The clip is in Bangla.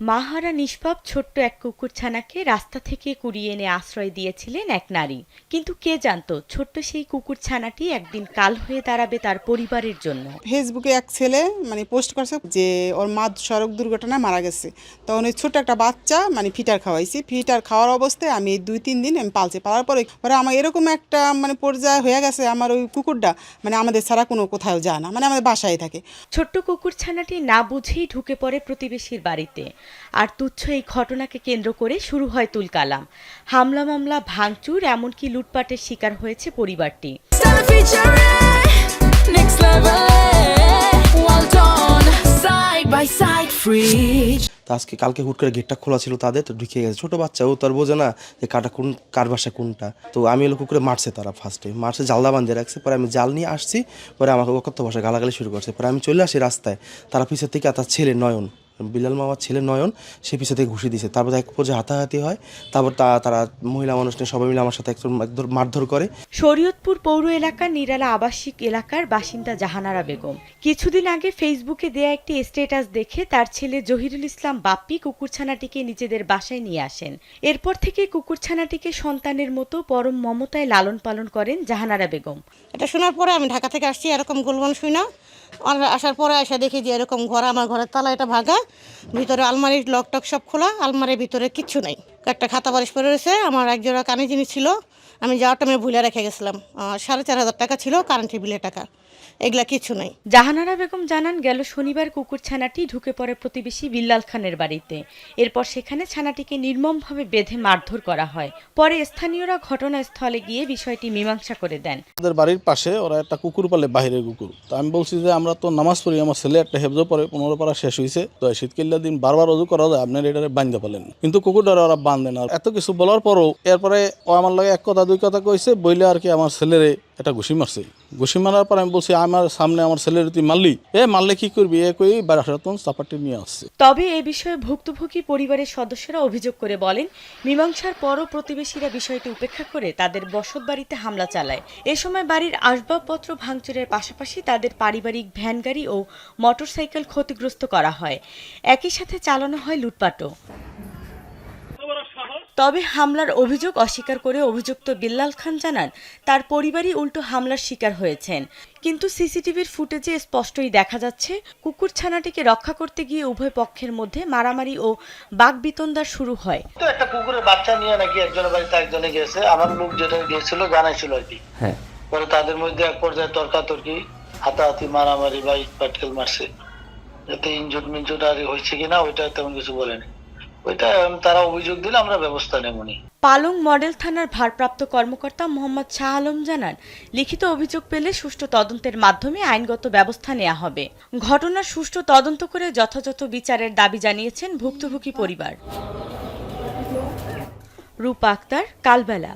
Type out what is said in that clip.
মাহারা নিষ্পাপ ছোট্ট এক কুকুরছানাকে রাস্তা থেকে কুড়িয়ে এনে আশ্রয় দিয়েছিলেন এক নারী। কিন্তু কে জানতো ছোট্ট সেই কুকুরছানাটি একদিন কাল হয়ে দাঁড়াবে তার পরিবারের জন্য। ফেসবুকে এক ছেলে পোস্ট করছে যে ওর মা সড়ক দুর্ঘটনায় মারা গেছে। তখন ওই ছোট্ট একটা বাচ্চা ফিটার খাওয়াইছি। ফিটার খাওয়ার অবস্থায় আমি 2-3 দিন পালছি। পালার পরে আমার এরকম একটা পর্যায়ে হয়ে গেছে, আমার ওই কুকুরটা আমাদের ছাড়া কোনো কোথাও যায় না, আমাদের বাসায় থাকে। ছোট্ট কুকুরছানাটি না বুঝেই ঢুকে পড়ে প্রতিবেশীর বাড়িতে। আর তুচ্ছ এই ঘটনাকে কেন্দ্র করে শুরু হয় তুলকালাম। হামলা মামলা, ভাঙচুর, এমনকি লুটপাটের শিকার হয়েছে পরিবারটি। কালকে হুট করে গেটটা খোলা ছিল তাদের, তো ঢুকে গেছে। ছোট বাচ্চা, ও তো আর বোঝে না যে কার বাসা কোনটা। তো আমি এলো কুকুরে মারছে, তারা ফার্স্টে মারছে, জালদা বাঁধিয়ে রাখছে। পরে আমি জাল নিয়ে আসছি, পরে আমাকে অকথ্য ভাষায় গালাগালি শুরু করছে। পরে আমি চলে আসি রাস্তায়, তারা পিছের থেকে তার ছেলে নয়ন, বিলাল মামার ছেলে নয়ন, সে পিছিয়ে থেকে ঘুষি দিয়েছে। তারপর এক পর্যায়ে হাতাহাতি হয়। তারপর তারা মহিলা মানুষ নিয়ে সবাই মিলে আমার সাথে একদম মারধর করে। শরীয়তপুর পৌর এলাকার নিরালা আবাসিক এলাকার বাসিন্দা জাহানারা বেগম কিছুদিন আগে ফেসবুকে দেয়া একটি স্ট্যাটাস দেখে তার ছেলে জহিরুল ইসলাম বাপ্পি কুকুরছানাটিকে নিজেদের বাসায় নিয়ে আসেন। এরপর থেকে কুকুরছানাটিকে সন্তানের মতো পরম মমতায় লালন পালন করেন জাহানারা বেগম। এটা শোনার পরে আমি ঢাকা থেকে আসছি, এরকম গোলমাল শুই না। আসার পরে এসে দেখি যে এরকম ঘর, আমার ঘরের তালা এটা ভাঙা, ভিতরে আলমারির লক টক সব খোলা, আলমারির ভিতরে কিচ্ছু নাই। একটা খাতা বালিশ পরে রয়েছে, আমার একজোড়া কানে জিনিস ছিল, আমি যাওয়ার টাইমে ভুলে রেখে গেছিলাম। 4,500 টাকা ছিল কারেন্টের বিলের টাকা, এগুলা কিছু নাই। জাহানারা বেগম জানান, গেল শনিবার কুকুরছানাটি ঢুকে পড়ে প্রতিবেশী বিল্লাল খানের বাড়িতে। এরপর সেখানে ছানাটিকে নির্মমভাবে বেঁধে মারধর করা হয়। পরে স্থানীয়রা ঘটনাস্থলে গিয়ে বিষয়টি মীমাংসা করে দেন। আমাদের বাড়ির পাশে ওরা একটা কুকুর পালে, বাহিরের কুকুর। তো আমি বলছি যে আমরা তো নামাজ পড়ি, আমার ছেলে একটা হেফজো পরে 15 পারা শেষ হয়েছে, তো শীতকালের দিন বারবার অজু করা যায়, আপনার এটারে বান্ধা পালেন, কিন্তু কুকুরটারে ওরা বান্ধে না। এত কিছু বলার পরও এরপরে ও আমার লাগে এক কথা দুই কথা কইছে, বইলে আর কি আমার ছেলেরে এটা ঘুষি মারছে। ঘুষি মারার পর আমি বলছি, আমার সামনে আমার ছেলের তুই মারলি, মারলে কি করবি, কই বারাসাতন চাপাটি নিয়ে আসছে। তবে এ বিষয়ে ভুক্তভোগী পরিবারের সদস্যরা অভিযোগ করে বলেন, মীমাংসার পরও প্রতিবেশীরা বিষয়টি উপেক্ষা করে তাদের বসত বাড়িতে হামলা চালায়। এ সময় বাড়ির আসবাবপত্র ভাঙচুরের পাশাপাশি তাদের পারিবারিক ভ্যান গাড়ি ও মোটরসাইকেল ক্ষতিগ্রস্ত করা হয়। একই সাথে চালানো হয় লুটপাটও। তবে হামলার অভিযোগ অস্বীকার করে অভিযুক্ত বিল্লাল খান জানান, তার পরিবারই উল্টো হামলার শিকার হয়েছেন। কিন্তু সিসিটিভির ফুটেজে স্পষ্টই দেখা যাচ্ছে কুকুরছানাটিকে রক্ষা করতে গিয়ে উভয় পক্ষের মধ্যে মারামারি ও বাকবিতণ্ডা শুরু হয়। তো একটা কুকুরের বাচ্চা নিয়ে নাকি একজনের বাড়িতে একজনে গেছে, আমার লোক যেটা গিয়েছিল জানাইছিল আর কি। পরে তাদের মধ্যে এক পর্যায়ে তর্কাতর্কি, হাতাহাতি, মারামারি বা ইট পাটকেল মারছে। যাতে ইনজুট আর হয়েছে কিনা ওইটা তেমন কিছু বলেনি। ওইটা তারা অভিযোগ দিলে আমরা ব্যবস্থা নেবনি। পালং মডেল থানার ভারপ্রাপ্ত কর্মকর্তা মোহাম্মদ শাহ আলম জানান, লিখিত অভিযোগ পেলে সুষ্ঠু তদন্তের মাধ্যমে আইনগত ব্যবস্থা নেওয়া হবে। ঘটনার সুষ্ঠু তদন্ত করে যথাযথ বিচারের দাবি জানিয়েছেন ভুক্তভোগী পরিবার। রূপা আক্তার, কালবেলা।